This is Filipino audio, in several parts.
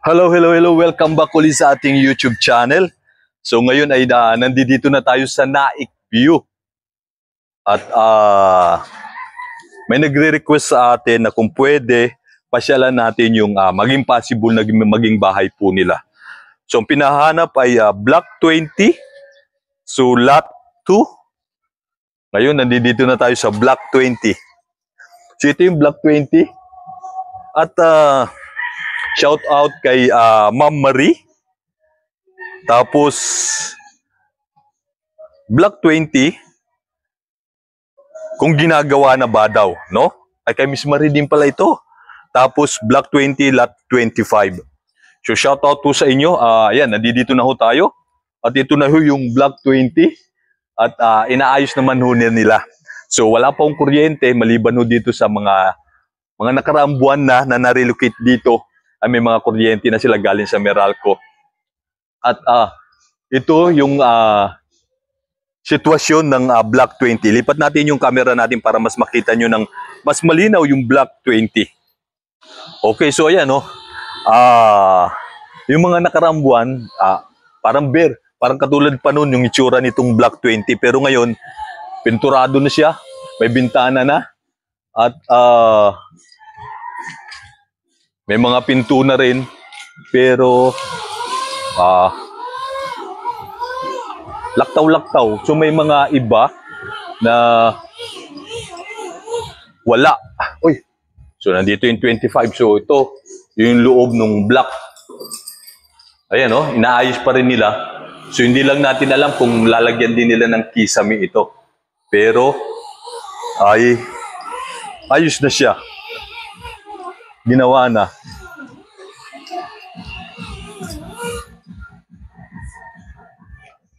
Hello, hello, hello. Welcome back ulit sa ating YouTube channel. So ngayon ay nandito na tayo sa Naik View. At may nagre-request sa atin na kung pwede, pasyalan natin yung maging possible na maging bahay po nila. So ang pinahanap ay Block 20. So Lot 2. Ngayon nandito na tayo sa Block 20. So ito yung Block 20. At shout out kay Ma'am Marie. Tapos Block 20 kung ginagawa na ba daw, no? Ay kay Miss Marie din pala ito. Tapos Block 20 Lot 25. So shout out po sa inyo. Ayan, nandito na ho tayo. At ito na ho yung Block 20 at inaayos naman ho nila. So wala pa hong kuryente maliban ho dito sa mga nakaraang buwan na na-relocate dito. May mga kuryente na sila galing sa Meralco. At ito yung sitwasyon ng Block 20. Lipat natin yung camera natin para mas makita nyo ng mas malinaw yung Block 20. Okay, so ayan, no? Yung mga nakaraang buwan, parang katulad pa noon yung itsura nitong Block 20. Pero ngayon, pinturado na siya. May bintana na. At may mga pinto na rin, pero laktaw-laktaw. So may mga iba na wala. Uy. So nandito yung 25. So ito yung loob ng block. Ayan, no? Inaayos pa rin nila. So hindi lang natin alam kung lalagyan din nila ng kisame ito. Pero ay ayos na siya. Ginawa na.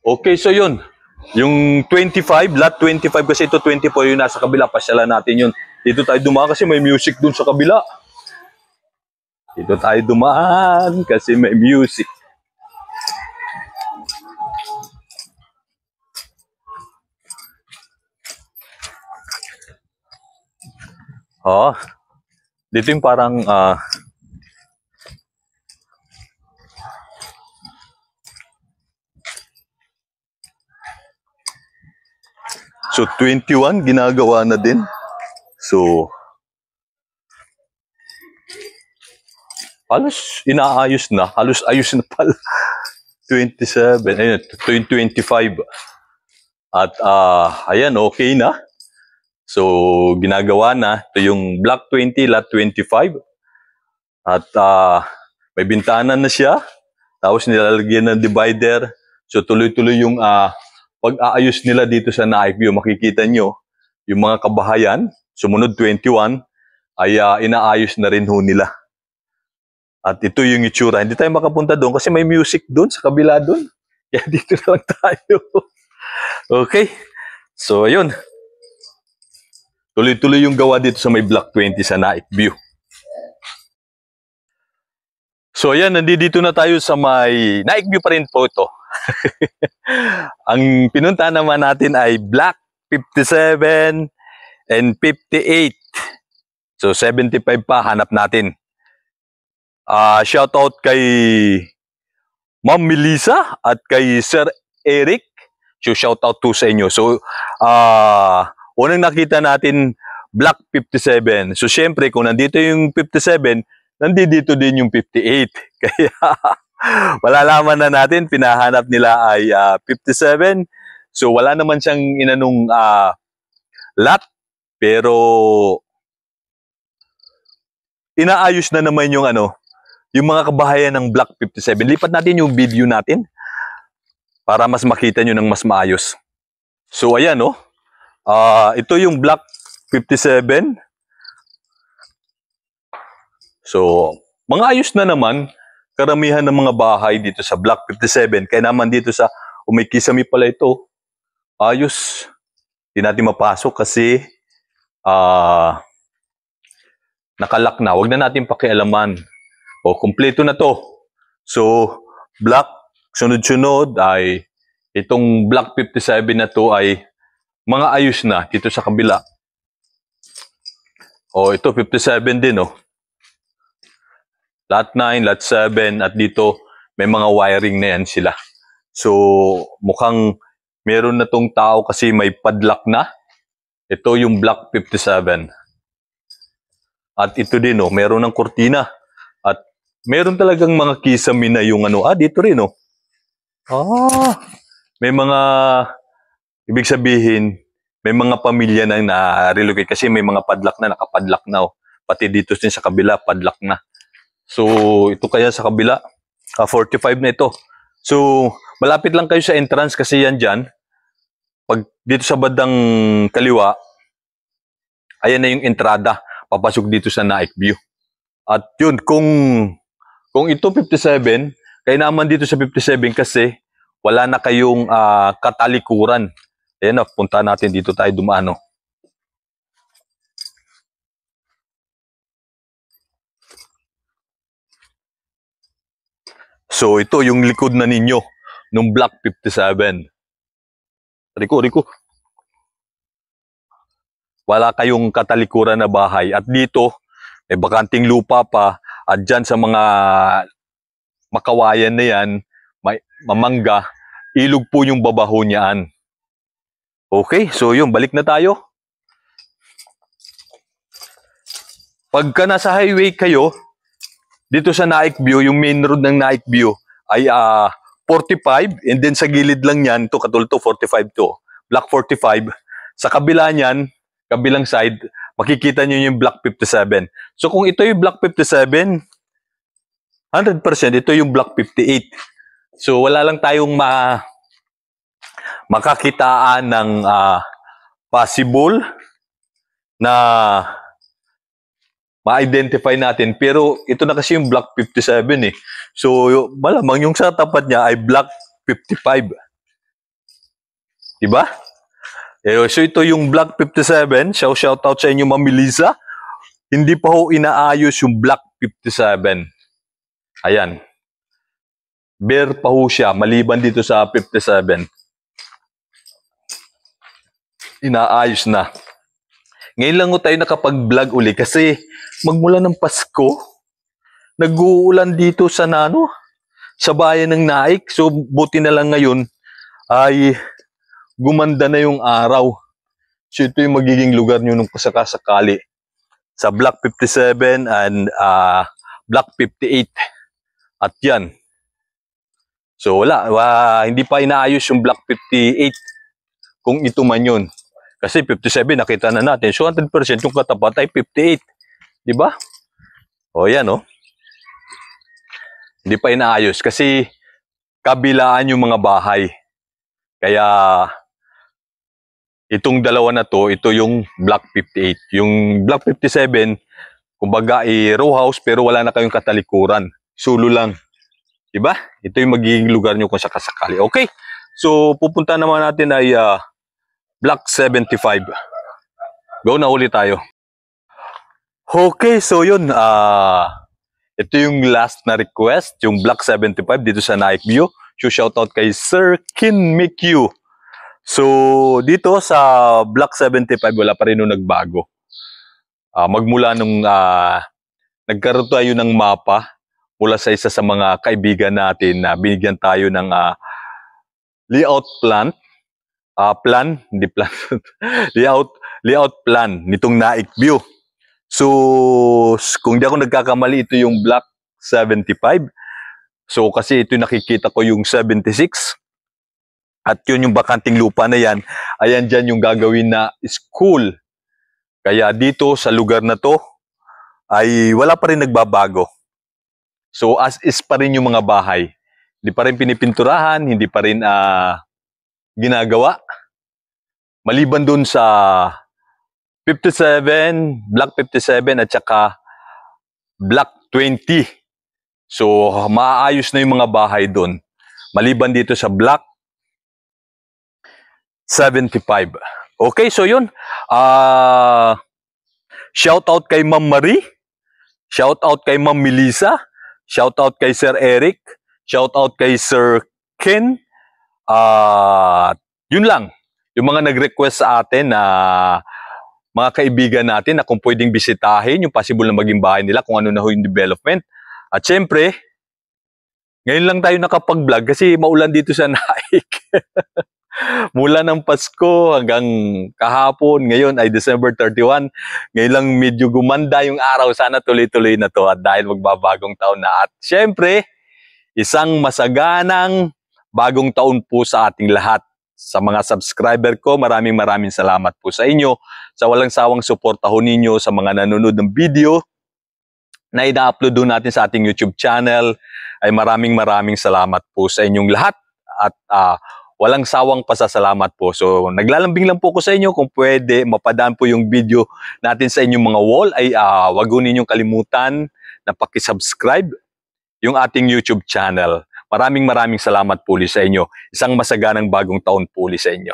Okay, so yun. Yung 25, lot 25 kasi ito 24 yung nasa kabila. Pasyalan natin yun. Dito tayo dumaan kasi may music dun sa kabila. Dito tayo dumaan kasi may music. Dito yung parang so 21 ginagawa na din. So halos inaayos na, halos ayos na pala. 27, ayun, 25. At ayan, okay na. So, ginagawa na. Ito yung Block 20, Lot 25. At may bintana na siya. Tapos nilalagyan ng divider. So, tuloy-tuloy yung pag-aayos nila dito sa Naik View. Makikita nyo, yung mga kabahayan, sumunod 21, ay inaayos na rin ho nila. At ito yung itsura. Hindi tayo makapunta doon kasi may music doon, sa kabila doon. Kaya dito na lang tayo. Okay. So, ayun. Tuloy-tuloy yung gawa dito sa may Block 20 sa Naik View. So ayan, nandito na tayo sa may Naik View pa rin po ito. Ang pinunta naman natin ay Block 57 and 58. So 75 pa hanap natin. Shout out kay Ma'am Melissa at kay Sir Eric. So shout out to sa inyo. So unang nakita natin, Block 57. So, syempre, kung nandito yung 57, nandito din yung 58. Kaya, malalaman na natin, pinahanap nila ay 57. So, wala naman siyang inanong lot. Pero, inaayos na naman yung yung mga kabahayan ng Block 57. Lipat natin yung video natin para mas makita nyo ng mas maayos. So, ayan, no? Ito yung Block 57. So, mga ayos na naman. Karamihan ng mga bahay dito sa Block 57. Kaya naman dito sa Umikisami pala ito. Ayos. Hindi natin mapasok kasi nakalak na. Huwag na natin pakialaman. Kumpleto na to. So, Block sunod-sunod ay itong Block 57 na to ay mga ayos na dito sa kabila. Ito 57 din, Lot 9, lot 7, at dito may mga wiring na yan sila. So, mukhang meron na tong tao kasi may padlock na. Ito yung block 57. At ito din, oh, meron ng kurtina. At meron talagang mga kisame na yung ano. Dito rin, oh. May mga, ibig sabihin, may mga pamilya na na-relocate kasi may mga padlock na, nakapadlock na, oh. Pati dito din sa kabila, padlock na. So, ito kaya sa kabila, 45 na ito. So, malapit lang kayo sa entrance kasi yan dyan. Pag dito sa bandang kaliwa, ayan na yung entrada. Papasok dito sa Naik View. At yun, kung ito 57, kaya naman dito sa 57 kasi wala na kayong katalikuran. Ayan na, punta natin dito tayo dumano. So, ito yung likod na ninyo nung block 57. Riko. Wala kayong katalikuran na bahay. At dito, may bakanting lupa pa. At dyan sa mga makawayan na yan, may mamangga, ilog po yung babaho niyaan. Okay, so yun, balik na tayo. Pagka nasa highway kayo, dito sa Naik View, yung main road ng Naik View ay 45, and then sa gilid lang yan, katulad to 45 to, block 45. Sa kabila niyan, kabilang side, makikita nyo yung block 57. So kung ito yung block 57, 100% ito yung block 58. So wala lang tayong makakitaan ng possible na ma-identify natin. Pero ito na kasi yung block 57 eh. So malamang yung sa tapat niya ay block 55. Diba? So ito yung block 57. Shout out sa inyo, Ma'am Melissa. Hindi pa ho inaayos yung block 57. Ayan. Bare pa ho siya, maliban dito sa 57. Inaayos na. Ngayon lang ho tayo nakapag-vlog uli kasi magmula ng Pasko, nag-uulan dito sa sa bayan ng Naik. So buti na lang ngayon ay gumanda na yung araw. So ito yung magiging lugar nyo nung kasakasakali sa block 57 and block 58. At yan. So wala, hindi pa inaayos yung block 58 kung ito man yun. Kasi 57 nakita na natin. So 100% yung katapat ay 58. Diba? O yan o. Hindi pa inaayos kasi kabilaan yung mga bahay. Kaya itong dalawa na to, ito yung block 58. Yung block 57, kumbaga row house pero wala na kayong katalikuran. Sulo lang. Diba? Ito yung magiging lugar nyo kung sakasakali. Okay. So pupunta naman natin ay block 75. Go na ulit tayo. Okay, so yun. Ito yung last na request, yung block 75 dito sa Naik View. So shoutout kay Sir Kin Mikyu. So dito sa block 75 wala pa rin nung nagbago. Magmula nung nagkaroon tayo ng mapa mula sa isa sa mga kaibigan natin na binigyan tayo ng layout plan. Layout plan nitong Naik View. So, kung di ako nagkakamali, ito yung block 75. So, kasi ito nakikita ko yung 76. At yun yung bakanting lupa na yan. Ayan dyan yung gagawin na school. Kaya dito sa lugar na to, ay wala pa rin nagbabago. So, as is pa rin yung mga bahay. Hindi pa rin pinipinturahan, hindi pa rin ginagawa. Maliban dun sa 57, block 57 at saka block 20. So, maayos na yung mga bahay dun. Maliban dito sa block 75. Okay, so yun. Shout out kay Ma'am Marie. Shout out kay Ma'am Melissa. Shout out kay Sir Eric. Shout out kay Sir Ken. Yun lang. Yung mga nag-request sa atin na mga kaibigan natin na kung pwedeng bisitahin yung possible na maging bahay nila, kung ano na ho yung development. At syempre, ngayon lang tayo nakapag-vlog kasi maulan dito sa Naik. Mula ng Pasko hanggang kahapon, ngayon ay December 31. Ngayon lang medyo gumanda yung araw. Sana tuloy-tuloy na to at dahil magbabagong taon na. At syempre, isang masaganang bagong taon po sa ating lahat. Sa mga subscriber ko, maraming salamat po sa inyo. Sa walang sawang suporta ho ninyo sa mga nanonood ng video na ina-upload doon natin sa ating YouTube channel, ay maraming salamat po sa inyong lahat at walang sawang pasasalamat po. So naglalambing lang po ko sa inyo kung pwede mapadaan po yung video natin sa inyong mga wall ay wag ninyong kalimutan na paki-subscribe yung ating YouTube channel. Maraming salamat po sa inyo. Isang masaganang bagong taon po sa inyo.